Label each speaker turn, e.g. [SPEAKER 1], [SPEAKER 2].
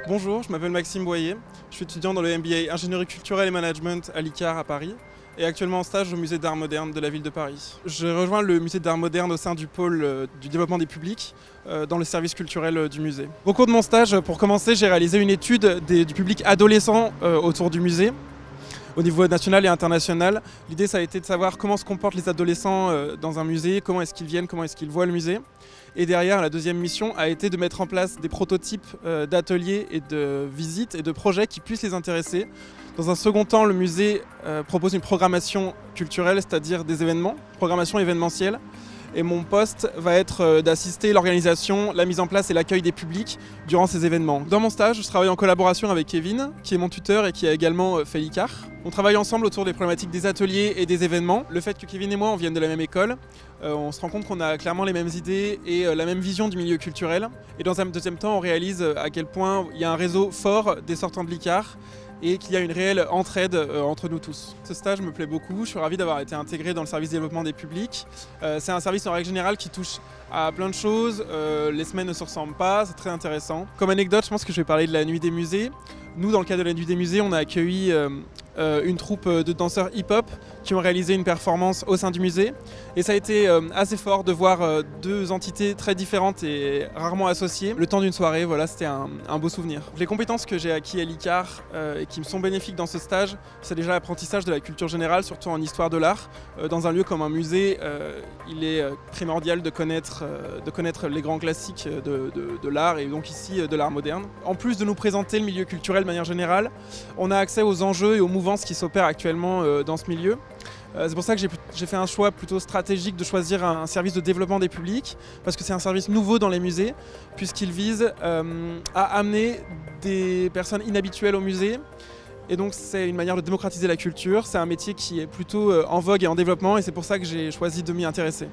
[SPEAKER 1] Bonjour, je m'appelle Maxime Boyer, je suis étudiant dans le MBA Ingénierie culturelle et Management à l'ICAR à Paris et actuellement en stage au musée d'art moderne de la ville de Paris. Je rejoins le musée d'art moderne au sein du pôle du développement des publics dans le service culturel du musée. Au cours de mon stage, pour commencer, j'ai réalisé une étude du public adolescent autour du musée au niveau national et international. L'idée, ça a été de savoir comment se comportent les adolescents dans un musée, comment est-ce qu'ils viennent, comment est-ce qu'ils voient le musée. Et derrière, la deuxième mission a été de mettre en place des prototypes d'ateliers et de visites et de projets qui puissent les intéresser. Dans un second temps, le musée propose une programmation culturelle, c'est-à-dire des événements, programmation événementielle. Et mon poste va être d'assister l'organisation, la mise en place et l'accueil des publics durant ces événements. Dans mon stage, je travaille en collaboration avec Kevin, qui est mon tuteur et qui a également fait l'ICAR. On travaille ensemble autour des problématiques des ateliers et des événements. Le fait que Kevin et moi, on vienne de la même école, on se rend compte qu'on a clairement les mêmes idées et la même vision du milieu culturel. Et dans un deuxième temps, on réalise à quel point il y a un réseau fort des sortants de l'ICAR et qu'il y a une réelle entraide entre nous tous. Ce stage me plaît beaucoup, je suis ravi d'avoir été intégré dans le service développement des publics. C'est un service en règle générale qui touche à plein de choses, les semaines ne se ressemblent pas, c'est très intéressant. Comme anecdote, je pense que je vais parler de la nuit des musées. Nous, dans le cadre de la nuit des musées, on a accueilli une troupe de danseurs hip-hop qui ont réalisé une performance au sein du musée. Et ça a été assez fort de voir deux entités très différentes et rarement associées le temps d'une soirée. Voilà, c'était un beau souvenir. Les compétences que j'ai acquises à l'ICAR et qui me sont bénéfiques dans ce stage, c'est déjà l'apprentissage de la culture générale, surtout en histoire de l'art. Dans un lieu comme un musée, il est primordial de connaître les grands classiques de l'art et donc ici de l'art moderne. En plus de nous présenter le milieu culturel de manière générale, on a accès aux enjeux et aux mouvances qui s'opèrent actuellement dans ce milieu. C'est pour ça que j'ai fait un choix plutôt stratégique de choisir un service de développement des publics, parce que c'est un service nouveau dans les musées, puisqu'il vise à amener des personnes inhabituelles au musée. Et donc c'est une manière de démocratiser la culture, c'est un métier qui est plutôt en vogue et en développement, et c'est pour ça que j'ai choisi de m'y intéresser.